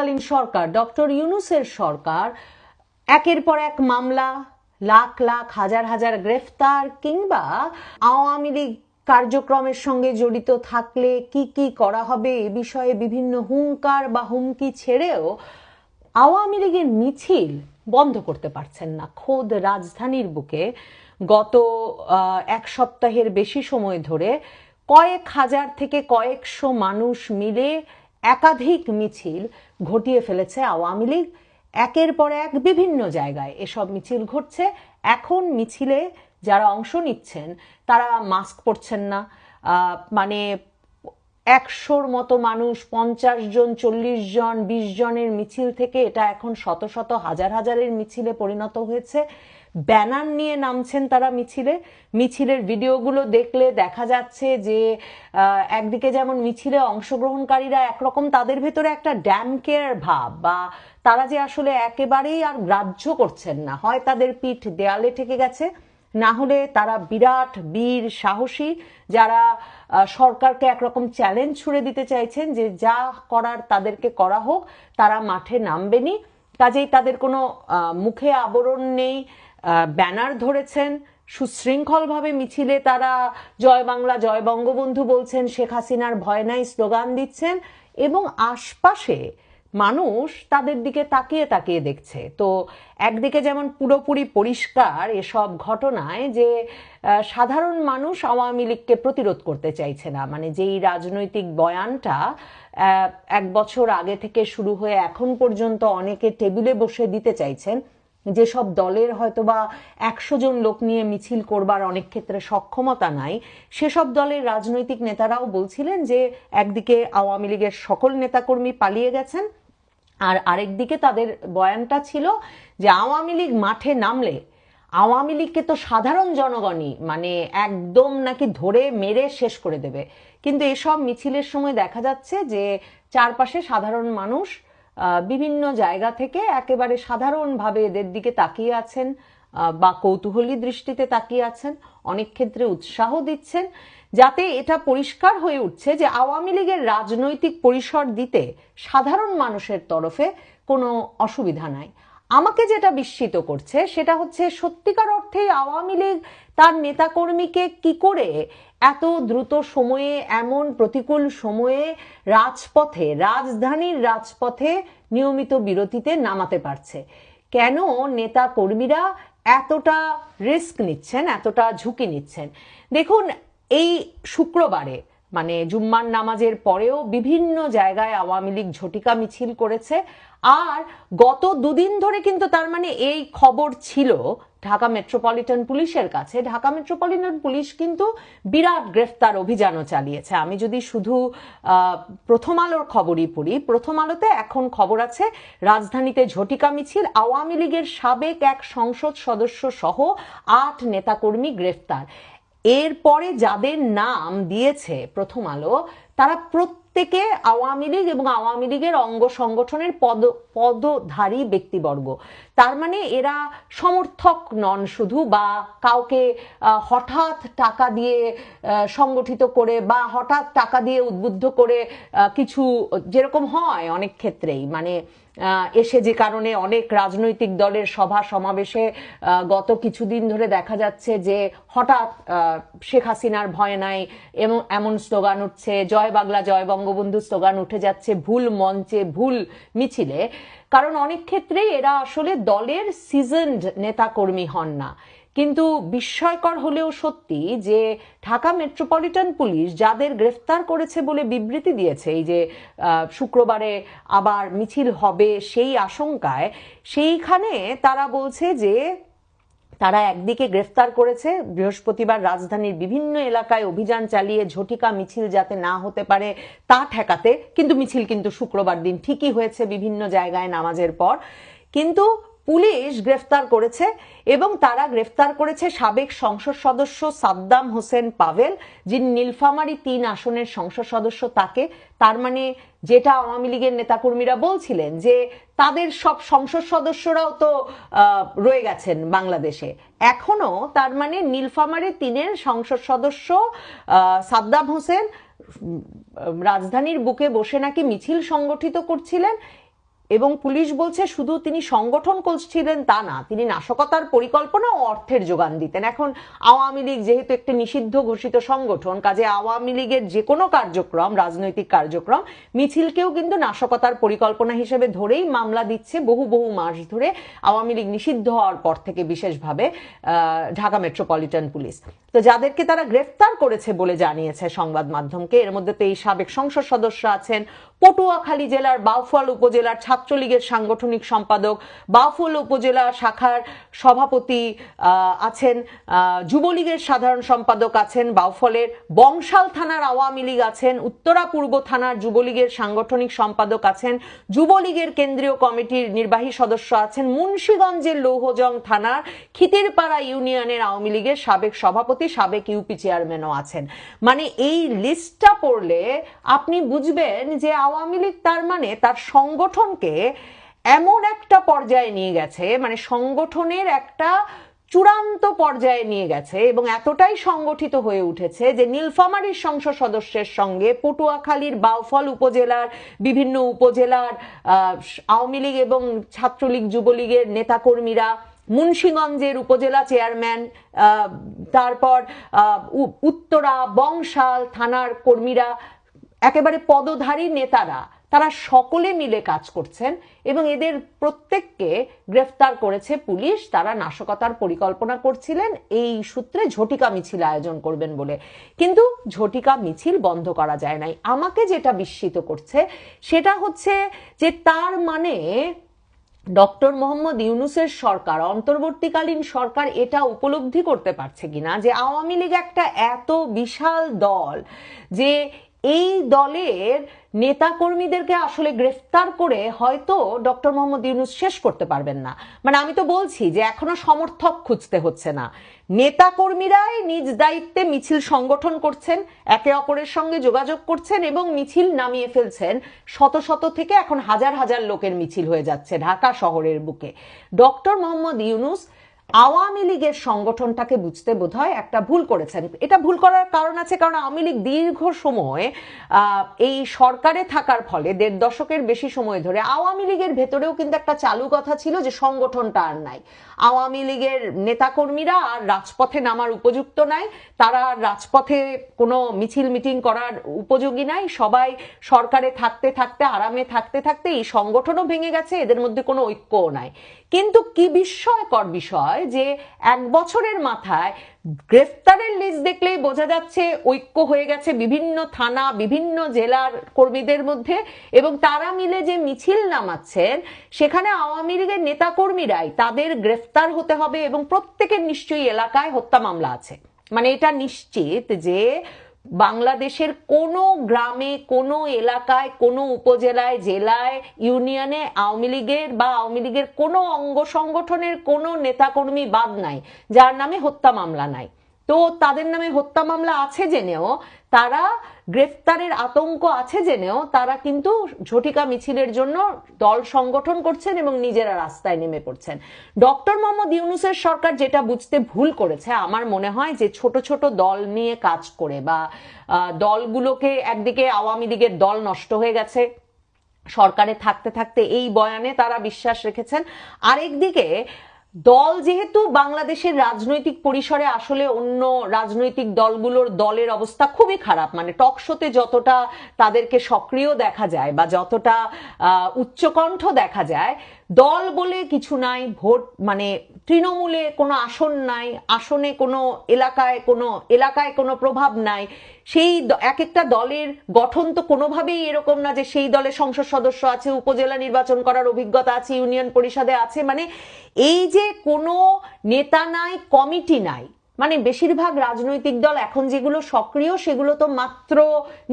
তৎকালীন সরকার ডক্টর ইউনূসের সরকার একের পর এক মামলা, লাখ লাখ হাজার হাজার গ্রেফতার কিংবা আওয়ামী লীগ কার্যক্রমের সঙ্গে জড়িত থাকলে কি কি করা হবে এ বিষয়ে বিভিন্ন হুঙ্কার বা হুমকি ছেড়েও আওয়ামী লীগের মিছিল বন্ধ করতে পারছেন না। খোদ রাজধানীর বুকে গত এক সপ্তাহের বেশি সময় ধরে কয়েক হাজার থেকে কয়েকশো মানুষ মিলে একাধিক মিছিল ঘটিয়ে ফেলেছে আওয়ামী লীগ। একের পর এক বিভিন্ন জায়গায় এসব মিছিল ঘটছে। এখন মিছিলে যারা অংশ নিচ্ছেন তারা মাস্ক পরছেন না। মানে 100-র মতো মানুষ, 50 জন, 40 জন, 20 জনের মিছিল থেকে এটা এখন শত শত হাজার হাজারের মিছিলে পরিণত হয়েছে। ব্যানার নিয়ে নামছেন তারা মিছিলে। মিছিলের ভিডিওগুলো দেখলে দেখা যাচ্ছে যে একদিকে যেমন মিছিলে অংশগ্রহণকারীরা একরকম তাদের ভেতরে একটা ড্যাম কেয়ার ভাব, বা তারা যে আসলে একেবারেই আর গ্রাহ্য করছেন না, হয় তাদের পিঠ দেয়ালে ঠেকে গেছে, না হলে তারা বিরাট বীর সাহসী যারা সরকারকে একরকম চ্যালেঞ্জ ছুড়ে দিতে চাইছেন যে যা করার তাদেরকে করা হোক, তারা মাঠে নামবেনি। কাজেই তাদের কোনো মুখে আবরণ নেই, ব্যানার ধরেছেন, সুশৃঙ্খলভাবে মিছিলে তারা জয় বাংলা জয় বঙ্গবন্ধু বলছেন, শেখ হাসিনার ভয় নাই স্লোগান দিচ্ছেন, এবং আশপাশে মানুষ তাদের দিকে তাকিয়ে তাকিয়ে দেখছে। তো একদিকে যেমন পুরোপুরি পরিষ্কার এসব ঘটনায় যে সাধারণ মানুষ আওয়ামী লীগকে প্রতিরোধ করতে চাইছে না। মানে যেই রাজনৈতিক বয়ানটা 1 বছর আগে থেকে শুরু হয়ে এখন পর্যন্ত অনেকে টেবিলে বসে দিতে চাইছেন, যেসব দলের হয়তোবা 100 জন লোক নিয়ে মিছিল করবার অনেক ক্ষেত্রে সক্ষমতা নাই, সেসব দলের রাজনৈতিক নেতারাও বলছিলেন যে একদিকে আওয়ামী লীগের সকল নেতাকর্মী পালিয়ে গেছেন, আর আরেকদিকে তাদের বয়ানটা ছিল যে আওয়ামী লীগ মাঠে নামলে আওয়ামী লীগকে তো সাধারণ জনগণই মানে একদম নাকি ধরে মেরে শেষ করে দেবে। কিন্তু এসব মিছিলের সময় দেখা যাচ্ছে যে চারপাশে সাধারণ মানুষ বিভিন্ন জায়গা থেকে একেবারে সাধারণভাবে এদের দিকে তাকিয়ে আছেন, বা কৌতূহলী দৃষ্টিতে তাকিয়ে আছেন, অনেক ক্ষেত্রে উৎসাহ দিচ্ছেন, যাতে এটা পরিষ্কার হয়ে উঠছে যে আওয়ামী লীগের রাজনৈতিক পরিসর দিতে সাধারণ মানুষের তরফে কোনো অসুবিধা নাই। আমাকে যেটা বিস্মিত করছে সেটা হচ্ছে সত্যিকার অর্থেই আওয়ামী লীগ তার নেতাকর্মীকে কি করে এত দ্রুত সময়ে, এমন প্রতিকূল সময়ে রাজপথে, রাজধানীর রাজপথে নিয়মিত বিরতিতে নামাতে পারছে। কেন নেতা কর্মীরা এতটা রিস্ক নিচ্ছেন, এতটা ঝুঁকি নিচ্ছেন? দেখুন, এই শুক্রবারে মানে জুম্মার নামাজের পরেও বিভিন্ন জায়গায় আওয়ামী লীগ ঝটিকা মিছিল করেছে। আর গত 2 দিন ধরে কিন্তু তার মানে এই খবর ছিল ঢাকা মেট্রোপলিটন পুলিশের কাছে। ঢাকা মেট্রোপলিটন পুলিশ কিন্তু বিরাট গ্রেফতার অভিযানও চালিয়েছে। আমি যদি শুধু প্রথম আলোর খবরই পড়ি, প্রথম আলোতে এখন খবর আছে রাজধানীতে ঝটিকা মিছিল, আওয়ামী লীগের সাবেক এক সংসদ সদস্য সহ 8 নেতাকর্মী গ্রেফতার। এরপরে যাদের নাম দিয়েছে প্রথম আলো তারা প্রত্যেকে আওয়ামী লীগ এবং আওয়ামী লীগের অঙ্গ সংগঠনের পদধারী ব্যক্তিবর্গ। তার মানে এরা সমর্থক নন শুধু, বা কাউকে হঠাৎ টাকা দিয়ে সংগঠিত করে বা হঠাৎ টাকা দিয়ে উদ্বুদ্ধ করে কিছু, যেরকম হয় অনেক ক্ষেত্রেই, মানে এসে যে কারণে অনেক রাজনৈতিক দলের সভা সমাবেশে গত কিছুদিন ধরে দেখা যাচ্ছে যে হঠাৎ শেখ হাসিনার ভয় নাই এমন স্লোগান উঠছে, জয় বাংলা জয় বঙ্গবন্ধু স্লোগান উঠে যাচ্ছে ভুল মঞ্চে, ভুল মিছিলে। কারণ অনেক ক্ষেত্রেই এরা আসলে দলের সিজনড নেতাকর্মী হন না। কিন্তু বিস্ময়কর হলেও সত্যি যে ঢাকা মেট্রোপলিটন পুলিশ যাদের গ্রেফতার করেছে বলে বিবৃতি দিয়েছে, এই যে শুক্রবারে আবার মিছিল হবে সেই আশঙ্কায়, সেইখানে তারা বলছে যে তারা একদিকে গ্রেফতার করেছে বৃহস্পতিবার রাজধানীর বিভিন্ন এলাকায় অভিযান চালিয়ে ঝটিকা মিছিল যাতে না হতে পারে তা ঠেকাতে, কিন্তু মিছিল কিন্তু শুক্রবার দিন ঠিকই হয়েছে বিভিন্ন জায়গায় নামাজের পর। কিন্তু পুলিশ গ্রেফতার করেছে, এবং তারা গ্রেফতার করেছে সাবেক সংসদ সদস্য সাদ্দাম হোসেন পাভেল, যিনি নীলফামারী 3 আসনের সংসদ সদস্য তাকে। তার মানে যেটা আওয়ামী লীগের নেতাকর্মীরা বলছিলেন যে তাদের সব সংসদ সদস্যরাও তো রয়ে গেছেন বাংলাদেশে, এখনো তার মানে নীলফামারী 3-এর সংসদ সদস্য সাদ্দাম হোসেন রাজধানীর বুকে বসে নাকি মিছিল সংগঠিত করছিলেন, এবং পুলিশ বলছে শুধু তিনি সংগঠন করছিলেন তা না, তিনি নাশকতার পরিকল্পনা ও অর্থের যোগান দিতেন। এখন আওয়ামী লীগ যেহেতু একটি নিষিদ্ধ ঘোষিত সংগঠন, কাজে আওয়ামী লীগের যে কোনো কার্যক্রম, রাজনৈতিক কার্যক্রম, মিছিলকেও কিন্তু নাশকতার পরিকল্পনা হিসেবে ধরেই মামলা দিচ্ছে বহু বহু মাস ধরে আওয়ামী লীগ নিষিদ্ধ হওয়ার পর থেকে, বিশেষভাবে ঢাকা মেট্রোপলিটন পুলিশ। তো যাদেরকে তারা গ্রেফতার করেছে বলে জানিয়েছে সংবাদ মাধ্যমকে, এর মধ্যে তো এই সাবেক সংসদ সদস্য আছেন, পটুয়াখালী জেলার বাউফল উপজেলার ছাত্রলীগের সাংগঠনিক সম্পাদক, বাউফল উপজেলা শাখার সভাপতি আছেন, যুবলীগের সাধারণ সম্পাদক আছেন, বাউফলের বংশাল থানার আওয়ামী লীগ আছেন, উত্তরা পূর্ব থানার যুবলীগের সাংগঠনিক সম্পাদক আছেন, যুবলীগের কেন্দ্রীয় কমিটির নির্বাহী সদস্য আছেন, মুন্সিগঞ্জের লৌহজং থানার খিতিরপাড়া ইউনিয়নের আওয়ামী লীগের সাবেক সভাপতি, সাবেক ইউপি চেয়ারম্যানও আছেন। মানে এই লিস্টটা পড়লে আপনি বুঝবেন যে আওয়ামী লীগ তার মানে তার সংগঠনকে এমন একটা পর্যায়ে নিয়ে গেছে, মানে সংগঠনের একটা চূড়ান্ত পর্যায়ে নিয়ে গেছে এবং এতটাই সংগঠিত হয়ে উঠেছে যে নীলফামারীর সংসদ সদস্যের সঙ্গে পটুয়াখালীর বাউফল উপজেলার বিভিন্ন উপজেলার আওয়ামী লীগ এবং ছাত্রলীগ যুবলীগের নেতাকর্মীরা, মুন্সিগঞ্জের উপজেলা চেয়ারম্যান, তারপর উত্তরা বংশাল থানার কর্মীরা, একেবারে পদধারী নেতারা, তারা সকলে মিলে কাজ করছেন এবং এদের প্রত্যেককে গ্রেফতার করেছে পুলিশ। তারা নাশকতার পরিকল্পনা করছিলেন এই সূত্রে ঝটিকা মিছিল আয়োজন করবেন বলে, কিন্তু ঝটিকা মিছিল বন্ধ করা যায় নাই। আমাকে যেটা বিস্মিত করছে সেটা হচ্ছে যে তার মানে ডক্টর মোহাম্মদ ইউনূসের সরকার, অন্তর্বর্তীকালীন সরকার এটা উপলব্ধি করতে পারছে কিনা যে আওয়ামী লীগ একটা এত বিশাল দল যে এই দলের নেতাকর্মীদেরকে আসলে গ্রেফতার করে হয়তো ডক্টর মোহাম্মদ ইউনূস শেষ করতে পারবেন না। মানে আমি তো বলছি যে এখনো সমর্থক খুঁজতে হচ্ছে না, নেতাকর্মীরাই নিজ দায়িত্বে মিছিল সংগঠন করছেন, একে অপরের সঙ্গে যোগাযোগ করছেন এবং মিছিল নামিয়ে ফেলছেন। শত শত থেকে এখন হাজার হাজার লোকের মিছিল হয়ে যাচ্ছে ঢাকা শহরের বুকে। ডক্টর মোহাম্মদ ইউনূস আওয়ামী লীগের সংগঠনটাকে বুঝতে বোধহয় একটা ভুল করেছেন। এটা ভুল করার কারণ আছে, কারণ আওয়ামী লীগ দীর্ঘ সময় এই সরকারে থাকার ফলে ১.৫ দশকের বেশি সময় ধরে আওয়ামী লীগের ভেতরেও কিন্তু একটা চালু কথা ছিল যে সংগঠনটা আর নাই, আওয়ামী লীগের নেতাকর্মীরা আর রাজপথে নামার উপযুক্ত নাই, তারা রাজপথে কোনো মিছিল মিটিং করার উপযোগী নাই, সবাই সরকারে থাকতে থাকতে আরামে থাকতে থাকতে এই সংগঠনও ভেঙে গেছে, এদের মধ্যে কোনো ঐক্যও নাই। কিন্তু কি বিস্ময়কর বিষয় যে ১ বছরের মাথায় গ্রেফতারের লিস্ট দেখলেই বোঝা যাচ্ছে ঐক্য হয়ে গেছে বিভিন্ন থানা বিভিন্ন জেলার কর্মীদের মধ্যে, এবং তারা মিলে যে মিছিল নামাচ্ছেন সেখানে আওয়ামী লীগের নেতাকর্মীরাই, তাদের গ্রেফতার হতে হবে এবং প্রত্যেকের নিশ্চয়ই এলাকায় হত্যা মামলা আছে। মানে এটা নিশ্চিত যে বাংলাদেশের কোনো গ্রামে, কোনো এলাকায়, কোনো উপজেলায়, জেলায়, ইউনিয়নে আওয়ামী লীগের বা আওয়ামী লীগের কোনো অঙ্গ সংগঠনের কোনো নেতাকর্মী বাদ নাই যার নামে হত্যা মামলা নাই। তো তাদের নামে হত্যা মামলা আছে জেনেও, তারা গ্রেফতারের আতঙ্ক আছে জেনেও তারা কিন্তু ঝটিকা মিছিলের জন্য দল সংগঠন করছেন এবং নিজেরা রাস্তায় নেমে পড়ছেন। ডক্টর মোহাম্মদ ইউনূসের সরকার যেটা বুঝতে ভুল করেছে আমার মনে হয় যে ছোট ছোট দল নিয়ে কাজ করে বা দলগুলোকে, একদিকে আওয়ামী লীগের দল নষ্ট হয়ে গেছে সরকারে থাকতে থাকতে এই বয়ানে তারা বিশ্বাস রেখেছেন, আরেকদিকে দল যেহেতু বাংলাদেশের রাজনৈতিক পরিসরে আসলে অন্য রাজনৈতিক দলগুলোর দলের অবস্থা খুবই খারাপ, মানে টক শোতে যতটা তাদেরকে সক্রিয় দেখা যায় বা যতটা উচ্চকণ্ঠ দেখা যায়, দল বলে কিছু নাই, ভোট মানে তৃণমূলে কোনো আসন নাই, আসনে কোনো এলাকায় কোনো প্রভাব নাই, সেই এক একটা দলের গঠন তো কোনোভাবেই এরকম না যে সেই দলে সংসদ সদস্য আছে, উপজেলা নির্বাচন করার অভিজ্ঞতা আছে, ইউনিয়ন পরিষদে আছে, মানে এই যে কোনো নেতা নাই, কমিটি নাই। মানে বেশিরভাগ রাজনৈতিক দল এখন যেগুলো সক্রিয় সেগুলো তো মাত্র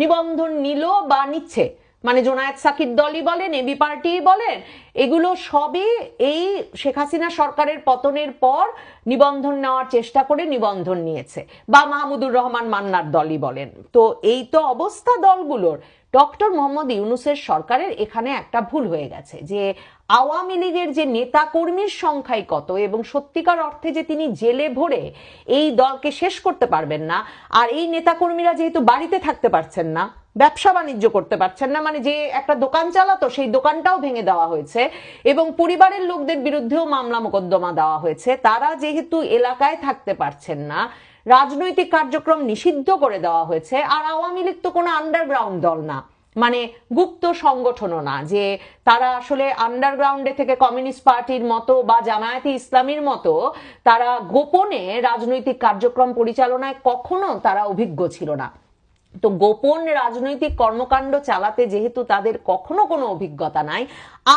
নিবন্ধন নিল বা নিচ্ছে, মানে জোনায়েদ সাকির দলই বলেন, এবি পার্টি বলেন, এগুলো সবই এই শেখ হাসিনা সরকারের পতনের পর নিবন্ধন নেওয়ার চেষ্টা করে নিবন্ধন নিয়েছে, বা মাহমুদুর রহমান মান্নার দলই বলেন। তো এই তো অবস্থা দলগুলোর, ডক্টর মোহাম্মদ ইউনূসের সরকারের এখানে একটা ভুল হয়ে গেছে যে আওয়ামী লীগের যে নেতা কর্মীর সংখ্যাই কত এবং সত্যিকার অর্থে যে তিনি জেলে ভরে এই দলকে শেষ করতে পারবেন না, আর এই নেতা কর্মীরা যেহেতু বাড়িতে থাকতে পারছেন না, ব্যবসা বাণিজ্য করতে পারছেন না, মানে যে একটা দোকান চালাতো সেই দোকানটাও ভেঙে দেওয়া হয়েছে এবং পরিবারের লোকদের বিরুদ্ধেও মামলা মোকদ্দমা দেওয়া হয়েছে, তারা যেহেতু এলাকায় থাকতে পারছেন না, রাজনৈতিক কার্যক্রম নিষিদ্ধ করে দেওয়া হয়েছে। আর আওয়ামী লীগ তো কোনো আন্ডারগ্রাউন্ড দল না, মানে গুপ্ত সংগঠনও না যে তারা আসলে আন্ডারগ্রাউন্ডে থেকে কমিউনিস্ট পার্টির মতো বা জামায়াতে ইসলামীর মতো তারা গোপনে রাজনৈতিক কার্যক্রম পরিচালনায় কখনো তারা অভিজ্ঞ ছিল না। তো গোপন রাজনৈতিক কর্মকাণ্ড চালাতে যেহেতু তাদের কখনো কোনো অভিজ্ঞতা নাই,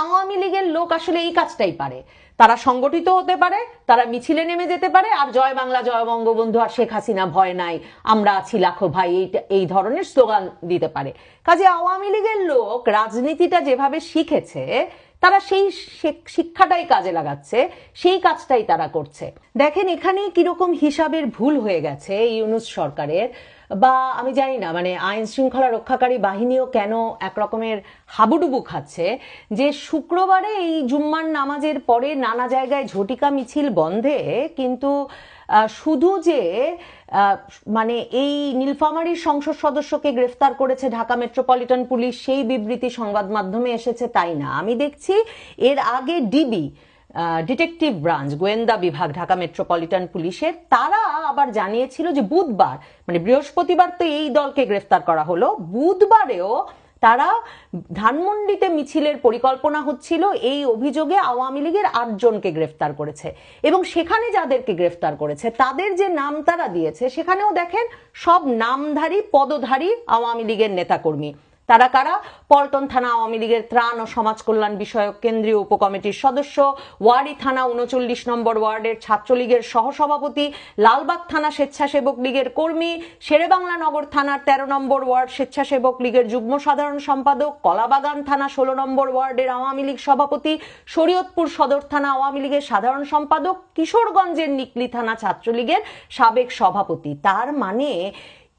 আওয়ামী লীগের লোক আসলে এই কাজটাই পারে। তারা সংগঠিত হতে পারে, তারা মিছিলে নেমে যেতে পারে, আর জয় বাংলা জয় বঙ্গবন্ধু আর শেখ হাসিনা ভয় নাই, আমরা আছি লাখো ভাই, এই ধরনের স্লোগান দিতে পারে। কাজে আওয়ামী লীগের লোক রাজনীতিটা যেভাবে শিখেছে তারা সেই শিক্ষাটাই কাজে লাগাচ্ছে, সেই কাজটাই তারা করছে। দেখেন এখানে কিরকম হিসাবের ভুল হয়ে গেছে ইউনূস সরকারের, বা আমি জানি না মানে আইন শৃঙ্খলা রক্ষাকারী বাহিনীও কেন একরকমের হাবুডুবু খাচ্ছে যে শুক্রবারে এই জুম্মার নামাজের পরে নানা জায়গায় ঝটিকা মিছিল বন্ধে, কিন্তু শুধু যে মানে এই নীলফামারীর সংসদ সদস্যকে গ্রেফতার করেছে ঢাকা মেট্রোপলিটন পুলিশ সেই বিবৃতি সংবাদ মাধ্যমে এসেছে তাই না, আমি দেখছি এর আগে ডিবি ডিটেকটিভ ব্রাঞ্চ গোয়েন্দা বিভাগ ঢাকা মেট্রোপলিটন পুলিশের তারা আবার জানিয়েছিল যে বুধবার মানে বৃহস্পতিবার তো এই দলকে গ্রেফতার করা হলো, বুধবারেও তারা ধানমন্ডিতে মিছিলের পরিকল্পনা হচ্ছিল এই অভিযোগে আওয়ামী লীগের 8 জনকে গ্রেফতার করেছে এবং সেখানে যাদেরকে গ্রেফতার করেছে তাদের যে নাম তারা দিয়েছে সেখানেও দেখেন সব নামধারী পদধারী আওয়ামী লীগের নেতাকর্মী। তারা কারা? পল্টন থানা আওয়ামী লীগের ত্রাণ ও সমাজ কল্যাণ বিষয়ক কেন্দ্রীয় উপকমিটির সদস্য, ওয়ারী থানা 39 নম্বর ওয়ার্ডের ছাত্রলীগের সহসভাপতি, লালবাগ থানা স্বেচ্ছাসেবক লীগের কর্মী, শেরেবাংলা নগর থানার 13 নম্বর ওয়ার্ড স্বেচ্ছাসেবক লীগের যুগ্ম সাধারণ সম্পাদক, কলাবাগান থানা 16 নম্বর ওয়ার্ডের আওয়ামী লীগ সভাপতি, শরীয়তপুর সদর থানা আওয়ামী লীগের সাধারণ সম্পাদক, কিশোরগঞ্জের নিকলি থানা ছাত্রলীগের সাবেক সভাপতি। তার মানে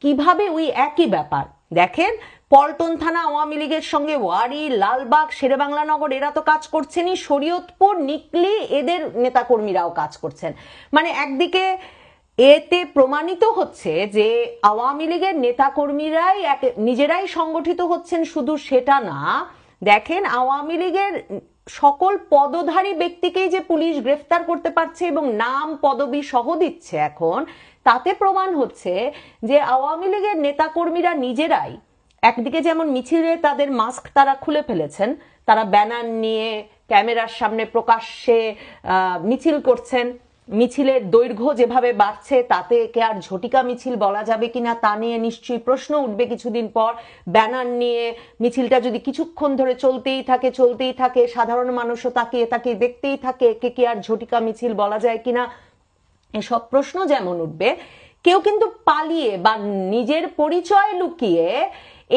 কিভাবে ওই একই ব্যাপার দেখেন, পল্টন থানা আওয়ামী লীগের সঙ্গে ওয়ারী, লালবাগ, শেরেবাংলা নগর এরা তো কাজ করছেনই, শরীয়তপুর, নিকলি এদের নেতাকর্মীরাও কাজ করছেন। মানে একদিকে এতে প্রমাণিত হচ্ছে যে আওয়ামী লীগের নেতাকর্মীরাই নিজেরাই সংগঠিত হচ্ছেন, শুধু সেটা না, দেখেন আওয়ামী লীগের সকল পদধারী ব্যক্তিকেই যে পুলিশ গ্রেফতার করতে পারছে এবং নাম পদবি সহ দিচ্ছে এখন, তাতে প্রমাণ হচ্ছে যে আওয়ামী লীগের নেতাকর্মীরা নিজেরাই একদিকে যেমন মিছিলে তাদের মাস্ক তারা খুলে ফেলেছেন, তারা ব্যানার নিয়ে ক্যামেরার সামনে প্রকাশ্যে মিছিল করছেন, মিছিলের দৈর্ঘ্য যেভাবে বাড়ছে তাতে কে আর ঝটিকা মিছিল বলা যাবে কিনা তা নিয়ে নিশ্চয়ই প্রশ্ন উঠবে কিছুদিন পর। ব্যানার নিয়ে মিছিলটা যদি কিছুক্ষণ ধরে চলতেই থাকে, সাধারণ মানুষও তাকিয়ে তাকিয়ে দেখতেই থাকে, একে কি আর ঝটিকা মিছিল বলা যায় কিনা, এসব প্রশ্ন যেমন উঠবে, কেউ কিন্তু পালিয়ে বা নিজের পরিচয় লুকিয়ে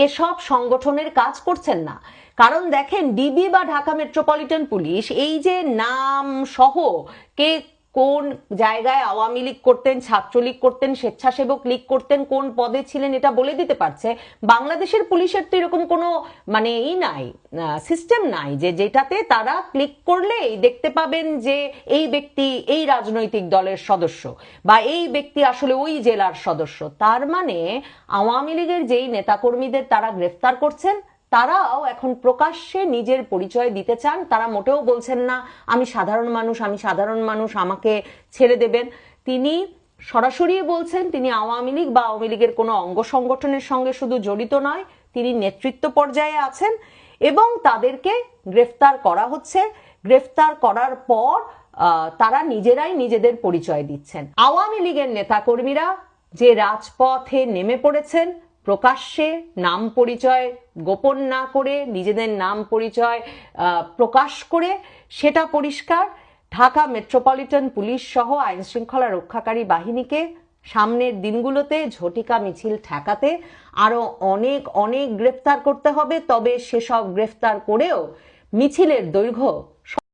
এসব সংগঠনের কাজ করছেন না। কারণ দেখেন ডিবি বা ঢাকা মেট্রোপলিটন পুলিশ এই যে নাম সহ কে কোন জায়গায় আওয়ামী লীগ করতেন, ছাত্রলীগ করতেন, স্বেচ্ছাসেবক লীগ করতেন, কোন পদে ছিলেন এটা বলে দিতে পারছে। বাংলাদেশের পুলিশের তো এরকম কোনো মানে নাই, সিস্টেম নাই যে যেটাতে তারা ক্লিক করলেই দেখতে পাবেন যে এই ব্যক্তি এই রাজনৈতিক দলের সদস্য বা এই ব্যক্তি আসলে ওই জেলার সদস্য। তার মানে আওয়ামী লীগের যেই নেতাকর্মীদের তারা গ্রেফতার করছেন তারাও এখন প্রকাশ্যে নিজের পরিচয় দিতে চান, তারা মোটেও বলছেন না আমি সাধারণ মানুষ আমাকে ছেড়ে দেবেন। তিনি সরাসরি বলছেন তিনি আওয়ামী লীগ বা আওয়ামী লীগের কোনো অঙ্গ সংগঠনের সঙ্গে শুধু জড়িত নয়, তিনি নেতৃত্ব পর্যায়ে আছেন এবং তাদেরকে গ্রেফতার করা হচ্ছে। গ্রেফতার করার পর তারা নিজেরাই নিজেদের পরিচয় দিচ্ছেন। আওয়ামী লীগের নেতাকর্মীরা যে রাজপথে নেমে পড়েছেন প্রকাশ্যে নাম পরিচয় গোপন না করে নিজেদের নাম পরিচয় প্রকাশ করে, সেটা পরিষ্কার। ঢাকা মেট্রোপলিটন পুলিশ সহ আইন শৃঙ্খলা রক্ষাকারী বাহিনীকে সামনের দিনগুলোতে ঝটিকা মিছিল ঠেকাতে আরো অনেক গ্রেফতার করতে হবে। তবে সেসব গ্রেফতার করেও মিছিলের দৈর্ঘ্য